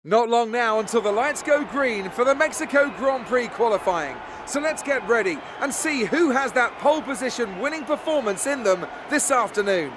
Not long now until the lights go green for the Mexico Grand Prix qualifying. So let's get ready and see who has that pole position winning performance in them this afternoon.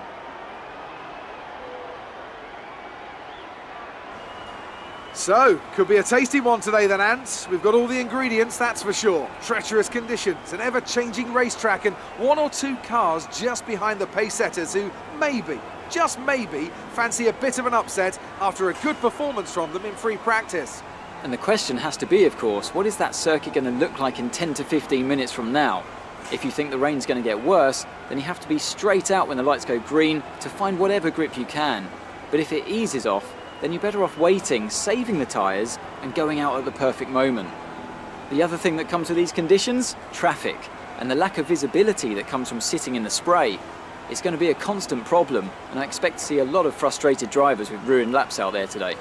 So, could be a tasty one today then, Ants. We've got all the ingredients, that's for sure. Treacherous conditions, an ever-changing racetrack and one or two cars just behind the pace setters who maybe, just maybe, fancy a bit of an upset after a good performance from them in free practice. And the question has to be, of course, what is that circuit going to look like in 10 to 15 minutes from now? If you think the rain's going to get worse, then you have to be straight out when the lights go green to find whatever grip you can. But if it eases off, then you're better off waiting, saving the tyres and going out at the perfect moment. The other thing that comes with these conditions? Traffic, and the lack of visibility that comes from sitting in the spray. It's going to be a constant problem, and I expect to see a lot of frustrated drivers with ruined laps out there today.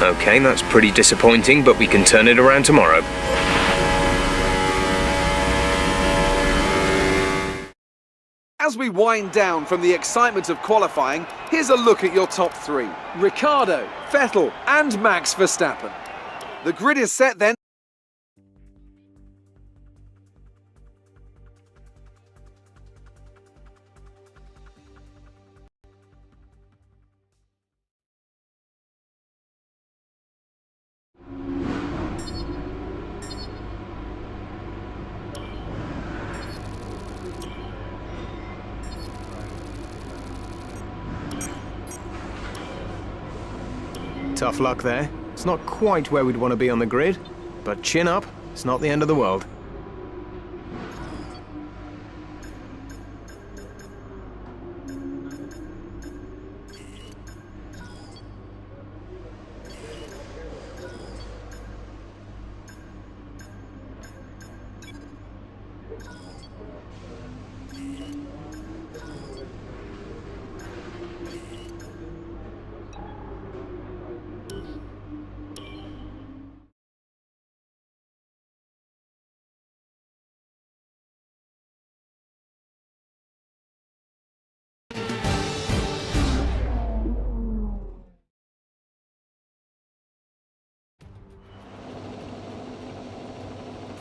Okay, that's pretty disappointing, but we can turn it around tomorrow. As we wind down from the excitement of qualifying, here's a look at your top three. Ricciardo, Vettel and Max Verstappen. The grid is set then. Tough luck there. It's not quite where we'd want to be on the grid, but chin up, it's not the end of the world.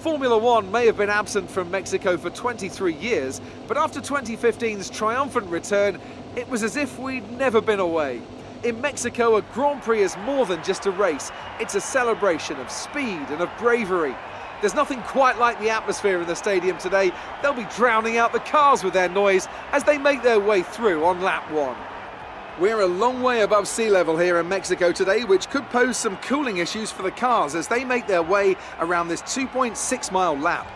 Formula One may have been absent from Mexico for 23 years, but after 2015's triumphant return, it was as if we'd never been away. In Mexico, a Grand Prix is more than just a race. It's a celebration of speed and of bravery. There's nothing quite like the atmosphere in the stadium today. They'll be drowning out the cars with their noise as they make their way through on lap one. We're a long way above sea level here in Mexico today, which could pose some cooling issues for the cars as they make their way around this 2.6-mile lap.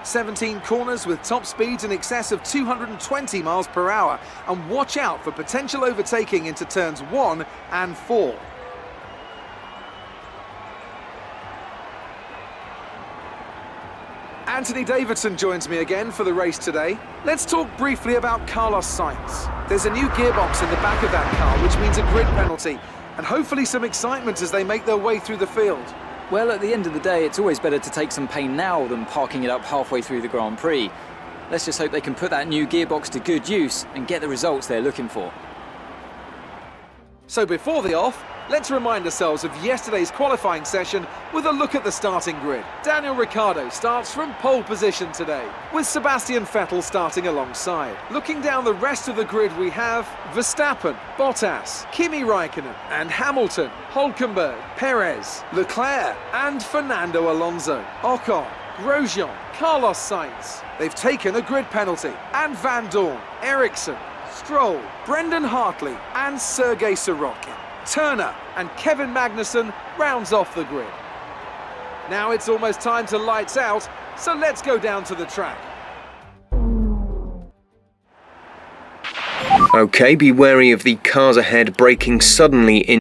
17 corners with top speeds in excess of 220 miles per hour, and watch out for potential overtaking into turns 1 and 4. Anthony Davidson joins me again for the race today. Let's talk briefly about Carlos Sainz. There's a new gearbox in the back of that car, which means a grid penalty, and hopefully some excitement as they make their way through the field. Well, at the end of the day, it's always better to take some pain now than parking it up halfway through the Grand Prix. Let's just hope they can put that new gearbox to good use and get the results they're looking for. So before the off, let's remind ourselves of yesterday's qualifying session with a look at the starting grid. Daniel Ricciardo starts from pole position today, with Sebastian Vettel starting alongside. Looking down the rest of the grid, we have Verstappen, Bottas, Kimi Raikkonen and Hamilton, Hülkenberg, Perez, Leclerc and Fernando Alonso, Ocon, Grosjean, Carlos Sainz. They've taken a grid penalty, and Van Dorn, Ericsson, Stroll, Brendan Hartley and Sergei Sorokin. Turner and Kevin Magnussen rounds off the grid. Now it's almost time to lights out, so let's go down to the track. Okay, be wary of the cars ahead braking suddenly in.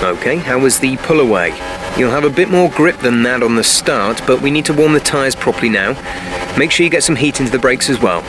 Okay, how was the pull away? You'll have a bit more grip than that on the start, but we need to warm the tyres properly now. Make sure you get some heat into the brakes as well.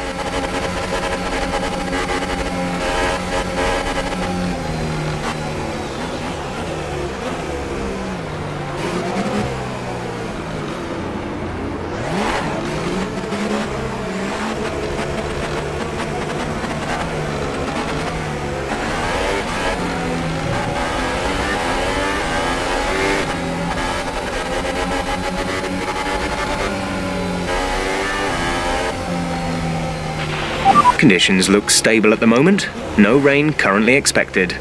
Conditions look stable at the moment. No rain currently expected.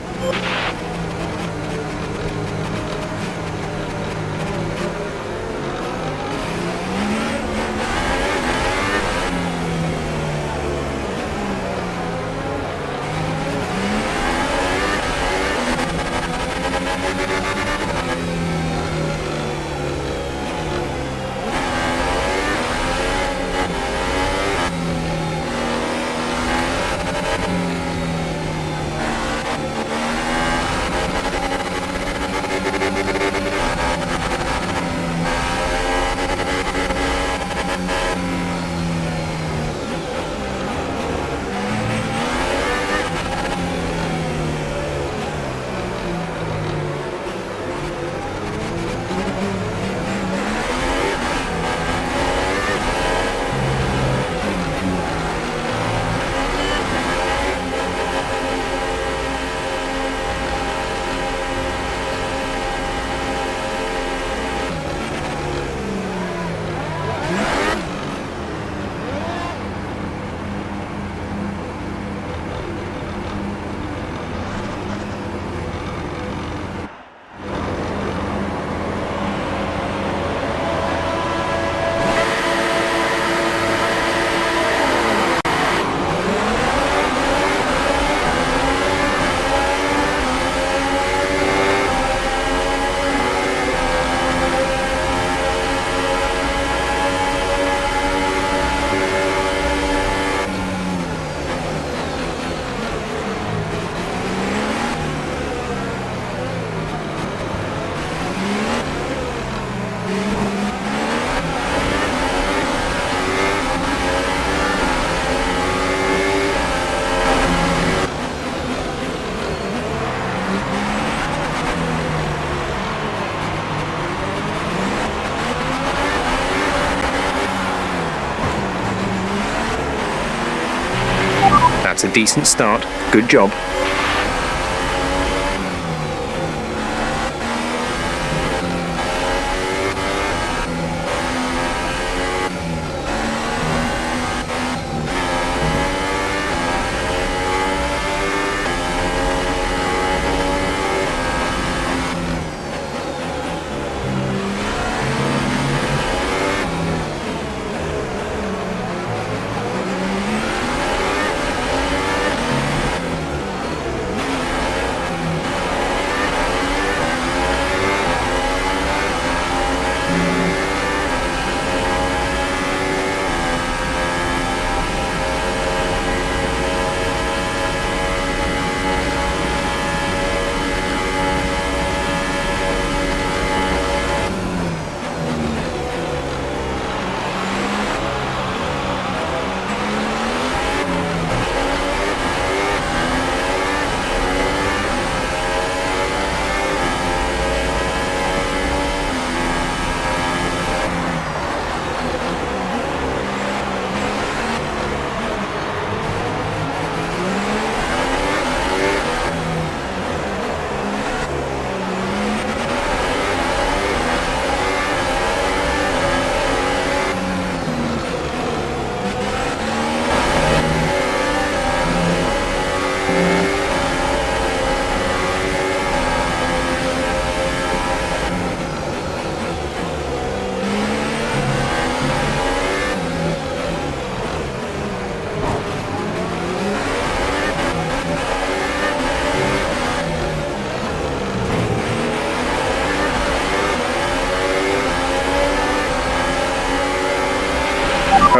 That's a decent start. Good job.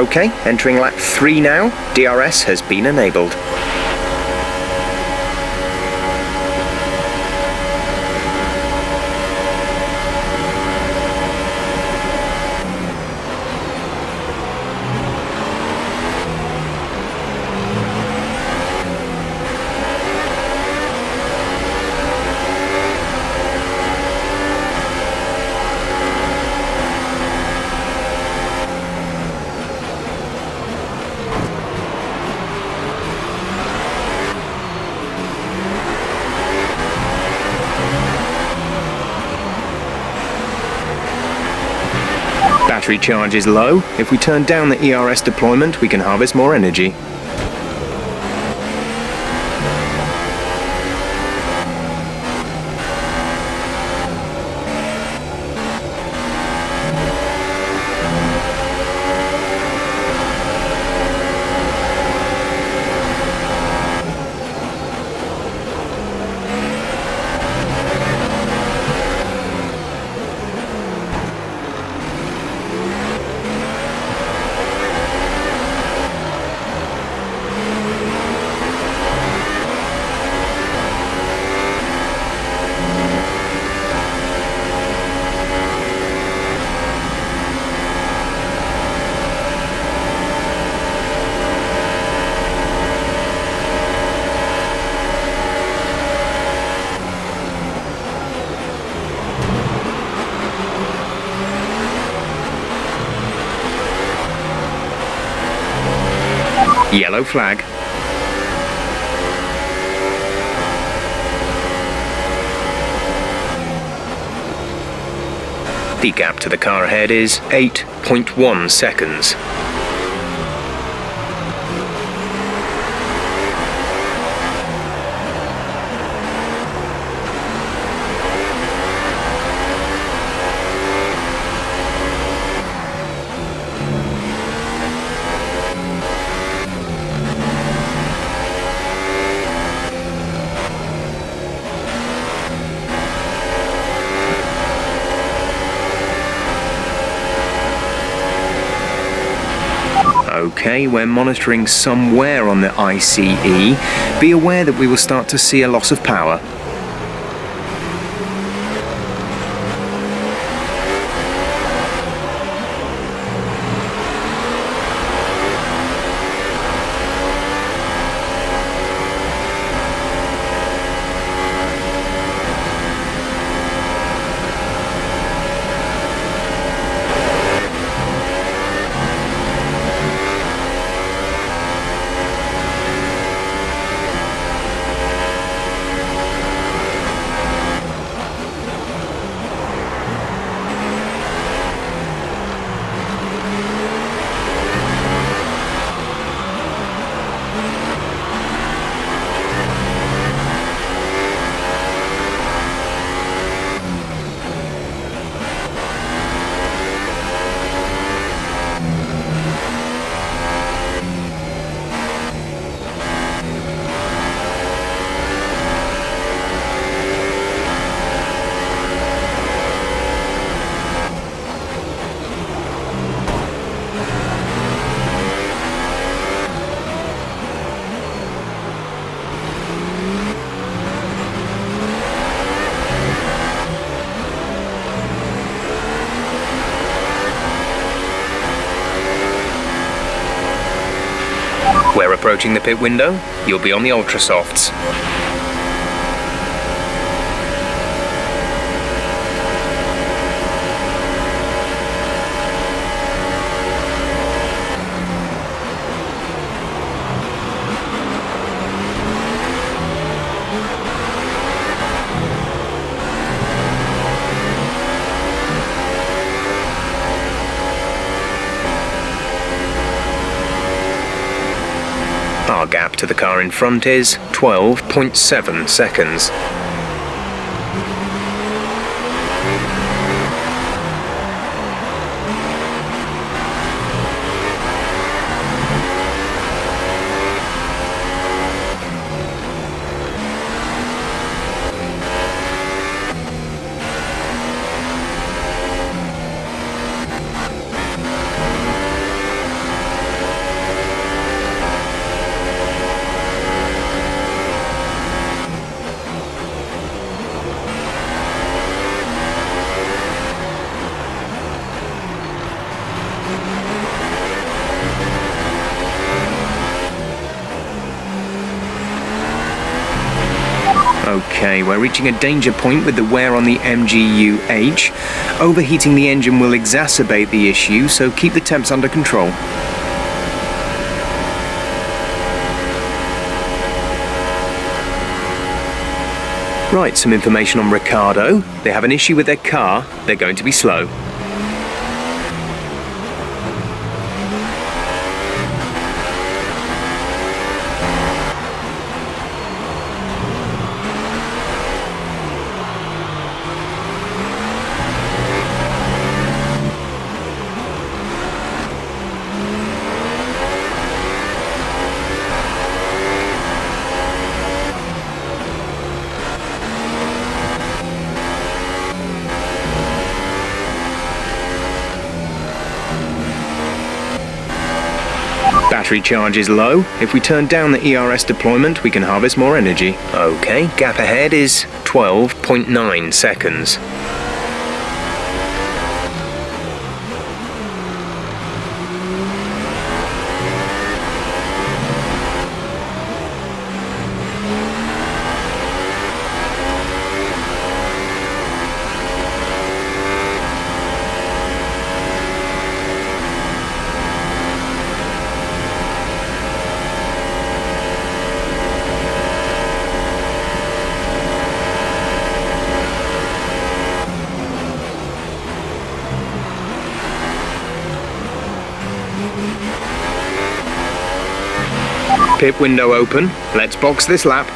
Okay, entering lap 3 now. DRS has been enabled. Battery charge is low. If we turn down the ERS deployment, we can harvest more energy. Yellow flag. The gap to the car ahead is 8.1 seconds. Okay, we're monitoring somewhere on the ICE. Be aware that we will start to see a loss of power. We're approaching the pit window. You'll be on the ultra softs. Our gap to the car in front is 12.7 seconds. Okay, we're reaching a danger point with the wear on the MGU-H. Overheating the engine will exacerbate the issue, so keep the temps under control. Right, some information on Ricardo. They have an issue with their car. They're going to be slow. Battery charge is low. If we turn down the ERS deployment, we can harvest more energy. Okay, gap ahead is 12.9 seconds. Pit window open. Let's box this lap.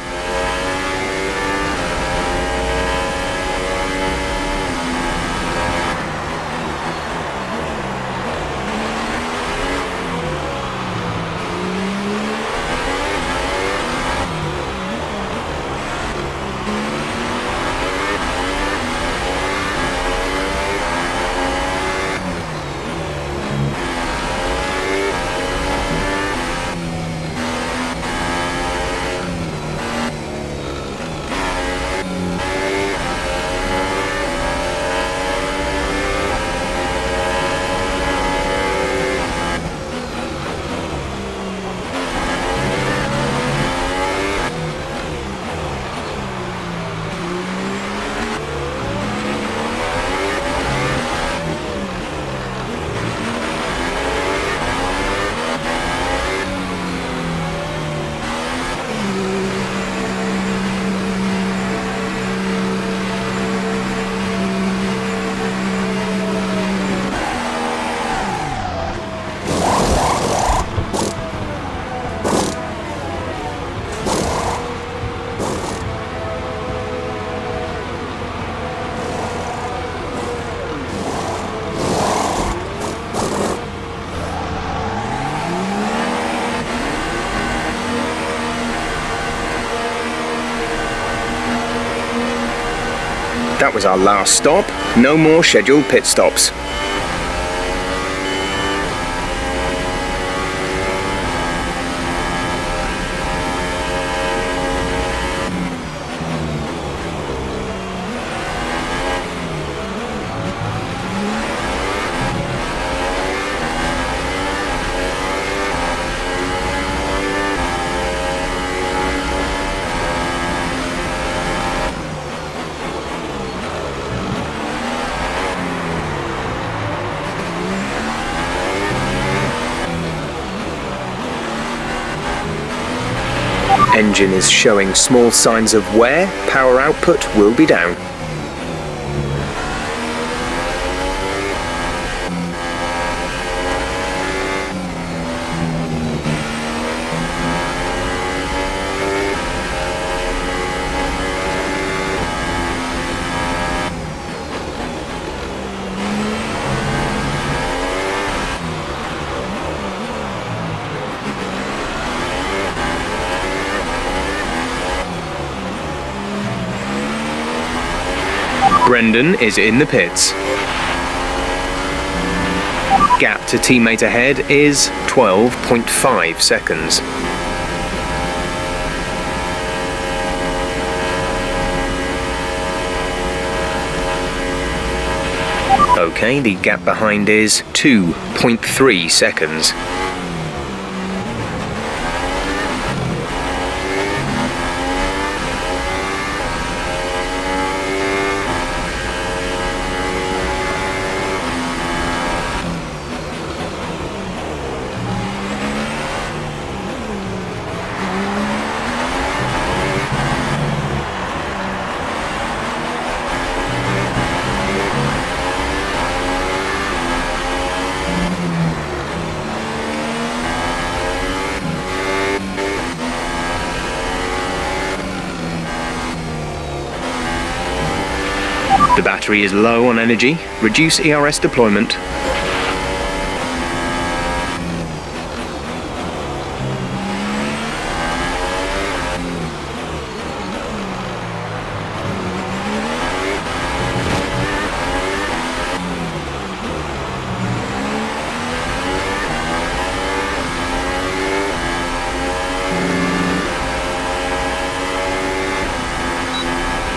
That was our last stop. No more scheduled pit stops. Engine is showing small signs of wear. Power output will be down. Brendan is in the pits. Gap to teammate ahead is 12.5 seconds. Okay, the gap behind is 2.3 seconds. The battery is low on energy. Reduce ERS deployment.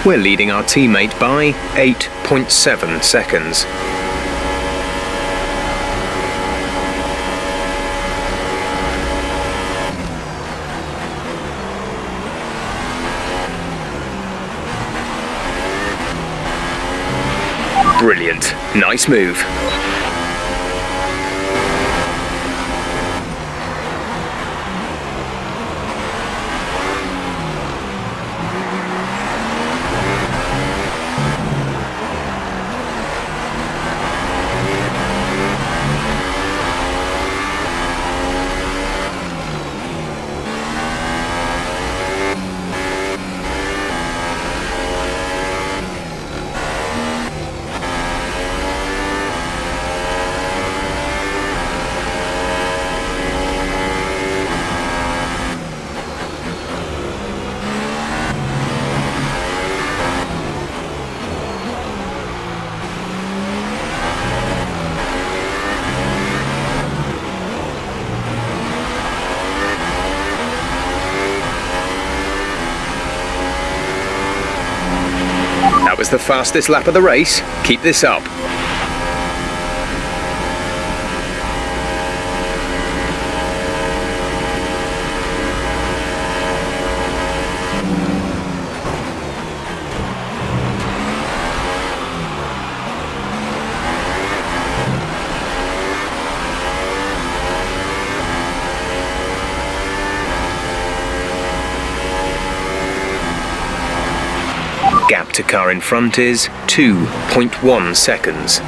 We're leading our teammate by 8.7 seconds. Brilliant. Nice move. That was the fastest lap of the race. Keep this up. Gap to car in front is 2.1 seconds.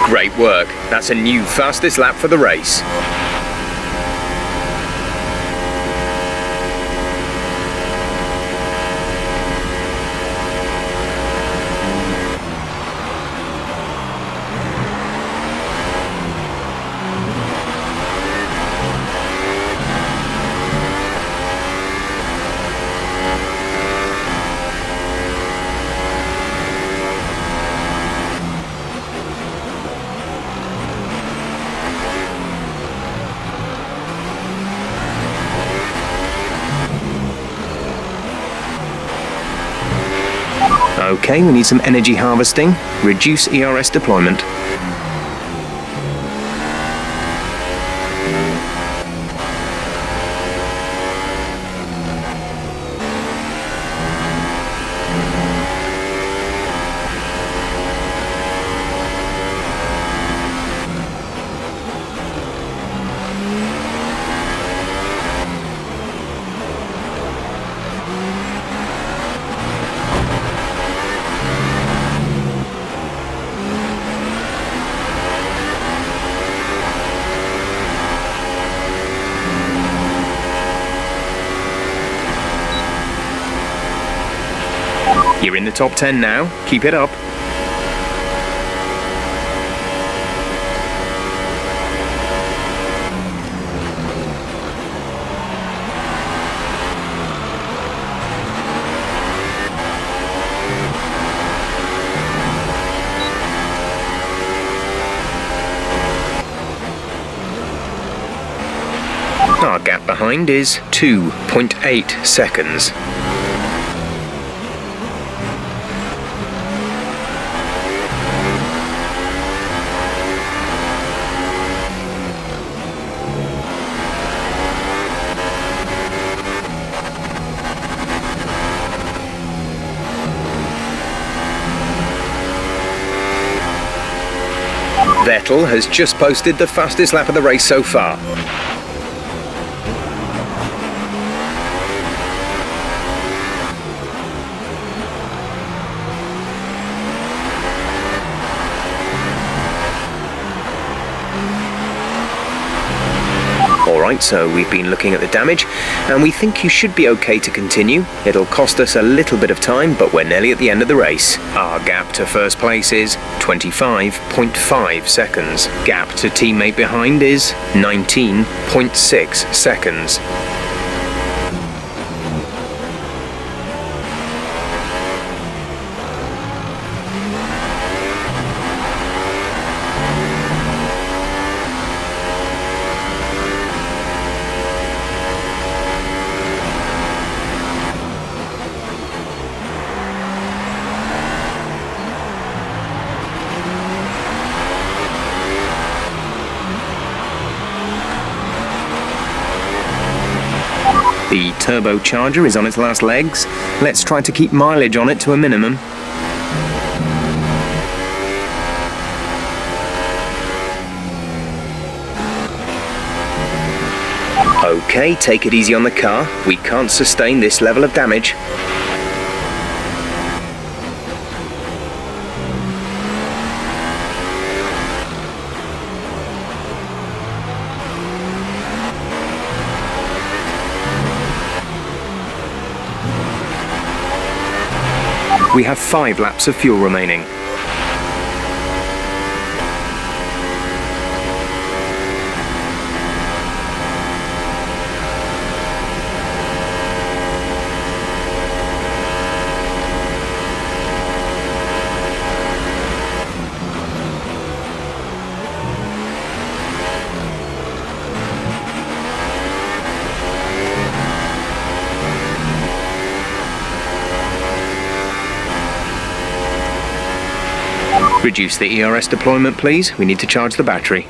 Great work. That's a new fastest lap for the race. Okay, we need some energy harvesting. Reduce ERS deployment. You're in the top 10 now. Keep it up. Our gap behind is 2.8 seconds. Vettel has just posted the fastest lap of the race so far. Alright, so we've been looking at the damage, and we think you should be okay to continue. It'll cost us a little bit of time, but we're nearly at the end of the race. Our gap to first place is 25.5 seconds. Gap to teammate behind is 19.6 seconds. The turbocharger is on its last legs. Let's try to keep mileage on it to a minimum. Okay, take it easy on the car. We can't sustain this level of damage. We have 5 laps of fuel remaining. Reduce the ERS deployment, please. We need to charge the battery.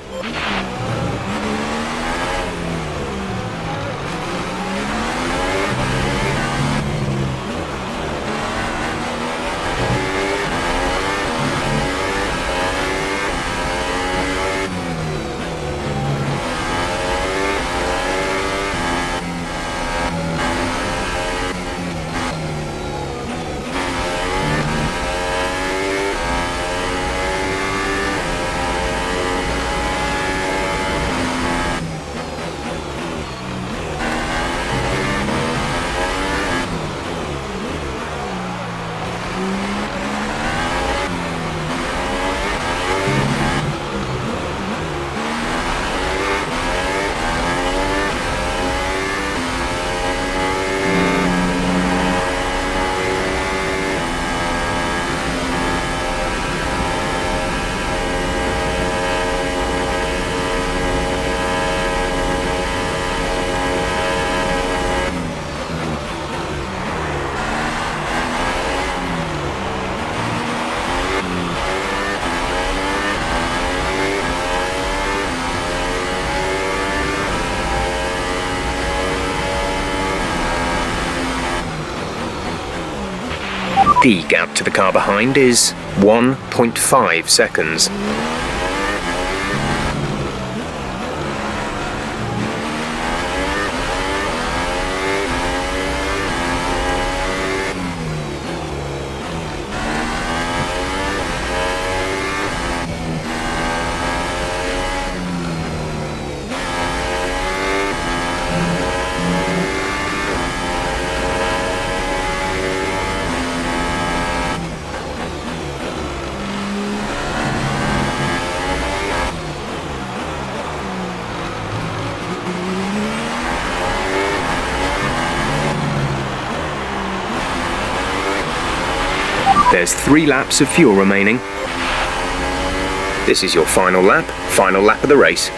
The gap to the car behind is 1.5 seconds. There's 3 laps of fuel remaining. This is your final lap of the race.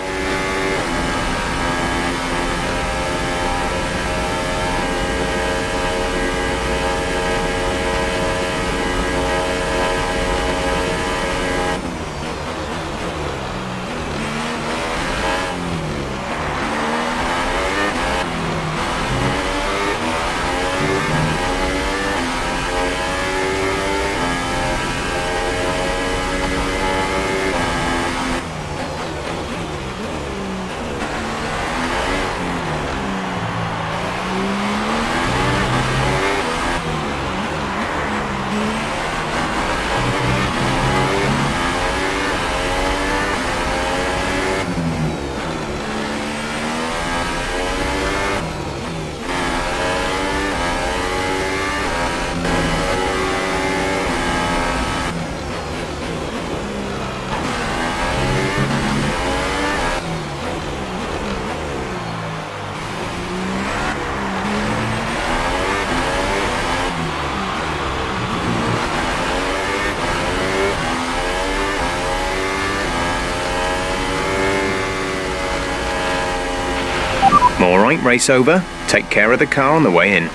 right, race over. Take care of the car on the way in.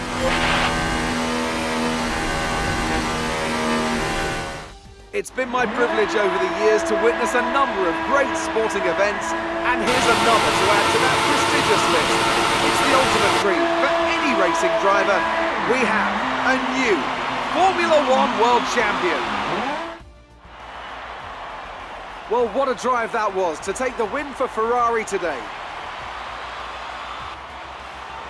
It's been my privilege over the years to witness a number of great sporting events, and here's another to add to that prestigious list. It's the ultimate dream for any racing driver. We have a new Formula One World Champion. Well, what a drive that was to take the win for Ferrari today.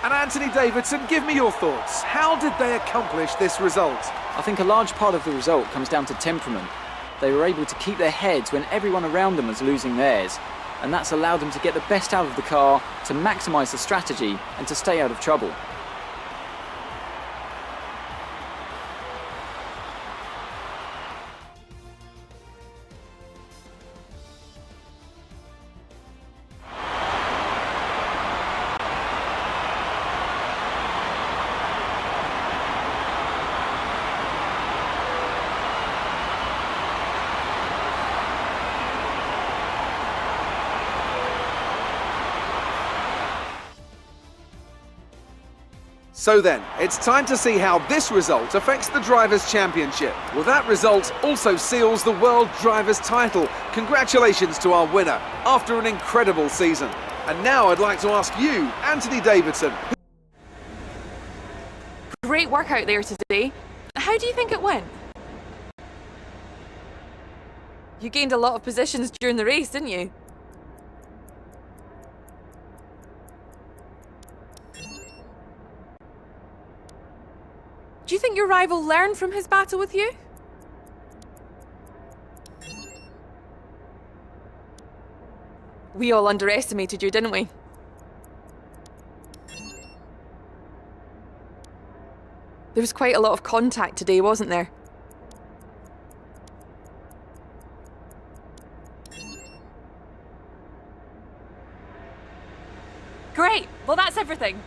And Anthony Davidson, give me your thoughts. How did they accomplish this result? I think a large part of the result comes down to temperament. They were able to keep their heads when everyone around them was losing theirs, and that's allowed them to get the best out of the car, to maximise the strategy, and to stay out of trouble. So then, it's time to see how this result affects the Drivers' Championship. Well, that result also seals the World Drivers' title. Congratulations to our winner after an incredible season. And now I'd like to ask you, Anthony Davidson. Great work out there today. How do you think it went? You gained a lot of positions during the race, didn't you? Do you think your rival learned from his battle with you? We all underestimated you, didn't we? There was quite a lot of contact today, wasn't there? Great! Well, that's everything.